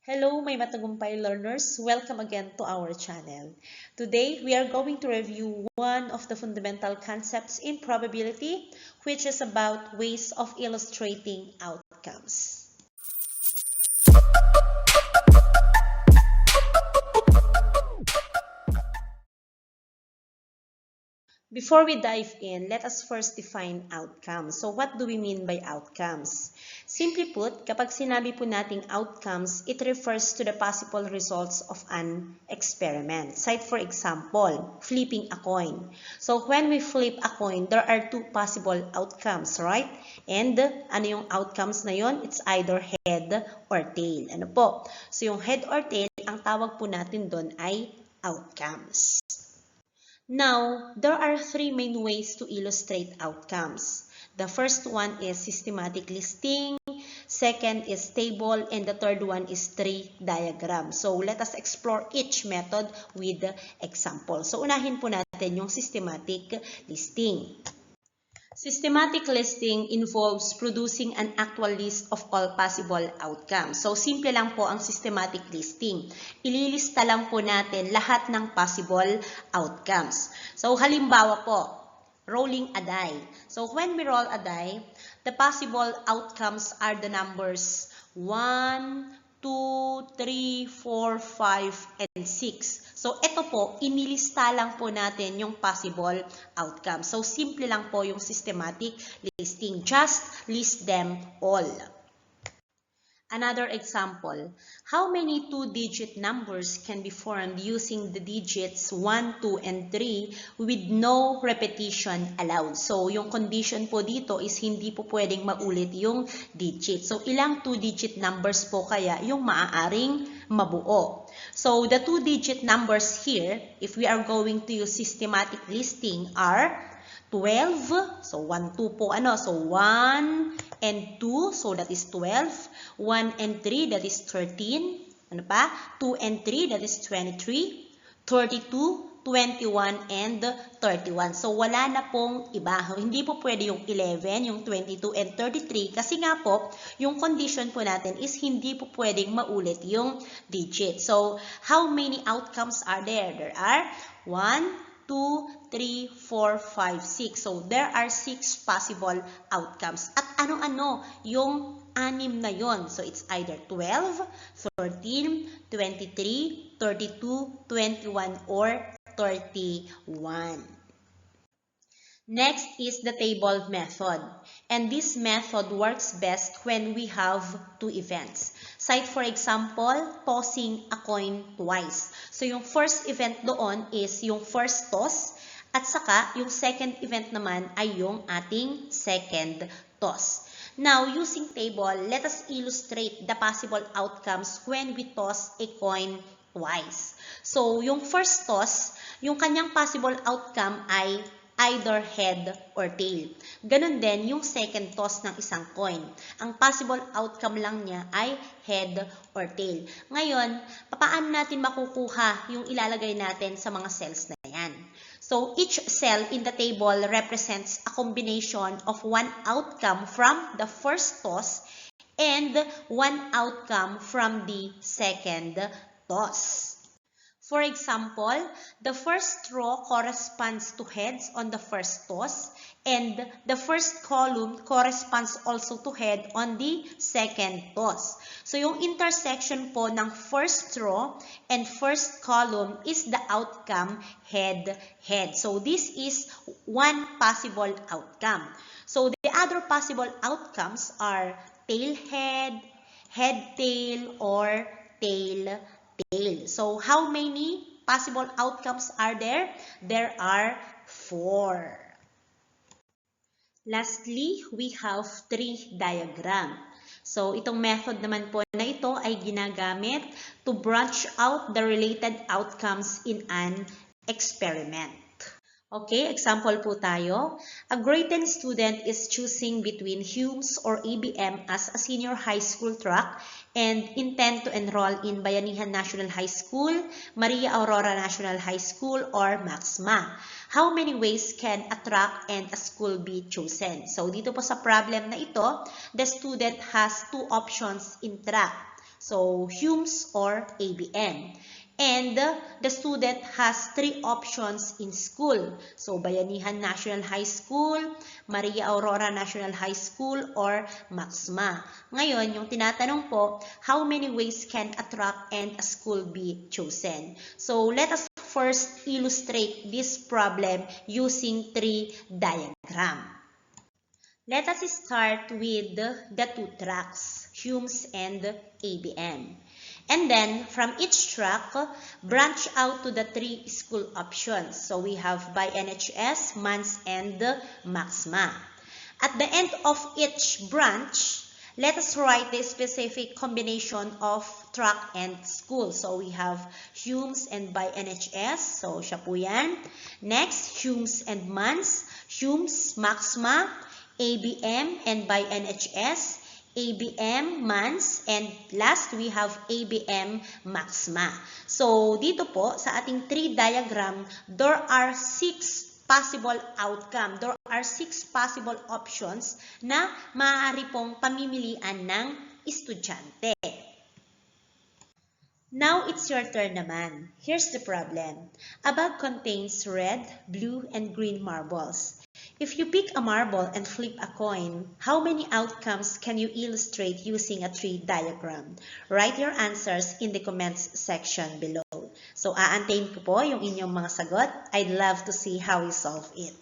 Hello, my matagumpay learners. Welcome again to our channel. Today, we are going to review one of the fundamental concepts in probability, which is about ways of illustrating outcomes. Before we dive in, let us first define outcomes. So what do we mean by outcomes? Simply put, kapag sinabi po nating outcomes, it refers to the possible results of an experiment. Cite for example, flipping a coin. So when we flip a coin, there are two possible outcomes, right? And ano yung outcomes na yon? It's either head or tail. Ano po? So yung head or tail, ang tawag po natin doon ay outcomes. Now, there are three main ways to illustrate outcomes. The first one is systematic listing, second is table, and the third one is tree diagram. So, let us explore each method with examples. So, unahin po natin yung systematic listing. Systematic listing involves producing an actual list of all possible outcomes. So, simple lang po ang systematic listing. Ililista lang po natin lahat ng possible outcomes. So, halimbawa po, rolling a die. So, when we roll a die, the possible outcomes are the numbers 1, 2, 3, 4, 5, and 6. So, ito po, inilista lang po natin yung possible outcomes. So, simple lang po yung systematic listing. Just list them all. Another example, how many two-digit numbers can be formed using the digits 1, 2, and 3 with no repetition allowed? So, yung condition po dito is hindi po pwedeng maulit yung digit. So, ilang two-digit numbers po kaya yung maaaring mabuo? So, the two-digit numbers here, if we are going to use systematic listing, are 12, so 1, 2 po so 1 and 2, so that is 12, 1 and 3, that is 13, 2 and 3, that is 23, 32, 21, and 31. So, wala na pong iba. Hindi po pwede yung 11, yung 22, and 33 kasi nga po, yung condition po natin is hindi po pwedeng maulit yung digit. So, how many outcomes are there? There are 1, 2, 3, 4, 5, 6. So, there are 6 possible outcomes. At ano-ano yung 6 na yon? So, it's either 12, 13, 23, 32, 21, or 31. Next is the table method. And this method works best when we have two events. Cite for example, tossing a coin twice. So yung first event doon is yung first toss at saka yung second event naman ay yung ating second toss. Now, using table, let us illustrate the possible outcomes when we toss a coin twice. So, yung first toss, yung kanyang possible outcome ay either head or tail. Ganon din yung second toss ng isang coin. Ang possible outcome lang niya ay head or tail. Ngayon, paano natin makukuha yung ilalagay natin sa mga cells na yan? So, each cell in the table represents a combination of one outcome from the first toss and one outcome from the second toss. For example, the first row corresponds to heads on the first toss, and the first column corresponds also to head on the second toss. So, yung intersection po ng first row and first column is the outcome head-head. So, this is one possible outcome. So, the other possible outcomes are tail-head, head-tail, or tail-tail. So, how many possible outcomes are there? There are 4. Lastly, we have tree diagram. So, itong method naman po na ito ay ginagamit to branch out the related outcomes in an experiment. Okay, example po tayo. A grade 10 student is choosing between Humes or ABM as a senior high school track and intend to enroll in Bayanihan National High School, Maria Aurora National High School, or Maxma. How many ways can a track and a school be chosen? So, dito po sa problem na ito, the student has two options in track. So, Humes or ABM. And the student has 3 options in school. So, Bayanihan National High School, Maria Aurora National High School, or Maxma. Ngayon, yung tinatanong po, how many ways can a track and a school be chosen? So, let us first illustrate this problem using 3 diagrams. Let us start with the 2 tracks, Humes and ABM. And then, from each track, branch out to the 3 school options. So, we have by NHS, MANS, and Maxma. At the end of each branch, let us write the specific combination of track and school. So, we have Humes and by NHS. So, siya po yan. Next, Humes and MANS, Humes, Maxma, ABM and by NHS, ABM, MANS, and last we have ABM, Maxma. So, dito po sa ating 3 diagram, there are 6 possible outcome. There are 6 possible options na maaari pong pamimilian ng estudyante. Now, it's your turn naman. Here's the problem. A bag contains red, blue, and green marbles. If you pick a marble and flip a coin, how many outcomes can you illustrate using a tree diagram? Write your answers in the comments section below. So, aantayin ko po yung inyong mga sagot. I'd love to see how you solve it.